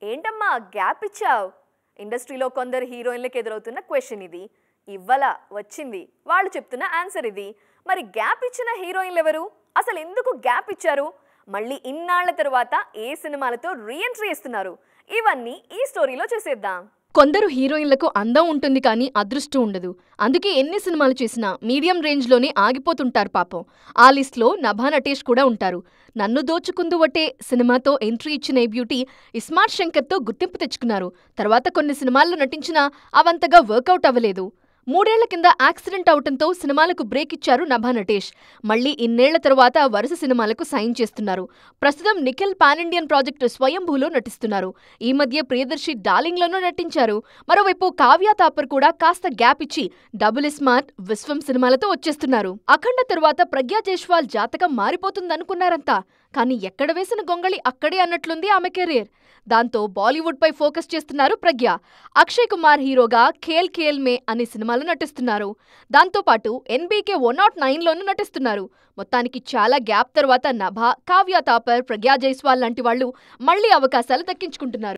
ఏంటమ్మా గ్యాప్ ఇచ్చావు? ఇండస్ట్రీలో కొందరు హీరోయిన్లకు ఎదురవుతున్న క్వశ్చన్ ఇది. ఇవ్వాల వచ్చింది, వాళ్ళు చెప్తున్న ఆన్సర్ ఇది. మరి గ్యాప్ ఇచ్చిన హీరోయిన్లు ఎవరు? అసలు ఎందుకు గ్యాప్ ఇచ్చారు? మళ్ళీ ఇన్నాళ్ల తరువాత ఏ సినిమాలతో రీఎంట్రీ ఇస్తున్నారు? ఇవన్నీ ఈ స్టోరీలో చూసేద్దాం. కొందరు హీరోయిన్లకు అందం ఉంటుంది కానీ అదృష్టం ఉండదు. అందుకే ఎన్ని సినిమాలు చేసినా మీడియం రేంజ్లోనే ఆగిపోతుంటారు పాపం. ఆ లిస్ట్లో నభా నటేష్ కూడా ఉంటారు. నన్ను దోచుకుందువటే సినిమాతో ఎంట్రీ ఇచ్చిన ఈ బ్యూటీ ఇస్మార్ట్ శంకర్తో గుర్తింపు తెచ్చుకున్నారు. తర్వాత కొన్ని సినిమాల్లో నటించినా అవంతగా వర్కౌట్ అవ్వలేదు. 3 ఏళ్ల కింద యాక్సిడెంట్ అవటంతో సినిమాలకు బ్రేక్ ఇచ్చారు నభా నటేష్. మళ్లీ ఇన్నేళ్ల తరువాత వరుస సినిమాలకు సైన్ చేస్తున్నారు. ప్రస్తుతం నిఖిల్ పాన్ ఇండియన్ ప్రాజెక్టు స్వయంభూలో నటిస్తున్నారు. ఈ మధ్య ప్రియదర్శి డార్లింగ్లోనూ నటించారు. మరోవైపు కావ్య తాపర్ కూడా కాస్త గ్యాప్ ఇచ్చి డబుల్ స్మార్ట్, విశ్వం సినిమాలతో వచ్చేస్తున్నారు. అఖండ తరువాత ప్రగ్యా జైస్వాల్ జాతకం మారిపోతుందనుకున్నారంతా. కానీ ఎక్కడ వేసిన గొంగళి అక్కడే అన్నట్లుంది ఆమె కెరీర్. దాంతో బాలీవుడ్ పై ఫోకస్ చేస్తున్నారు ప్రగ్య. అక్షయ్ కుమార్ హీరోగా ఖేల్ ఖేల్ మే అనే సినిమాలో నటిస్తున్నారు. దాంతోపాటు NBK 109లోనూ నటిస్తున్నారు. మొత్తానికి చాలా గ్యాప్ తర్వాత నభా, కావ్య తాపర్, ప్రగ్యా జైస్వాల్ లాంటి వాళ్లు మళ్లీ అవకాశాలు దక్కించుకుంటున్నారు.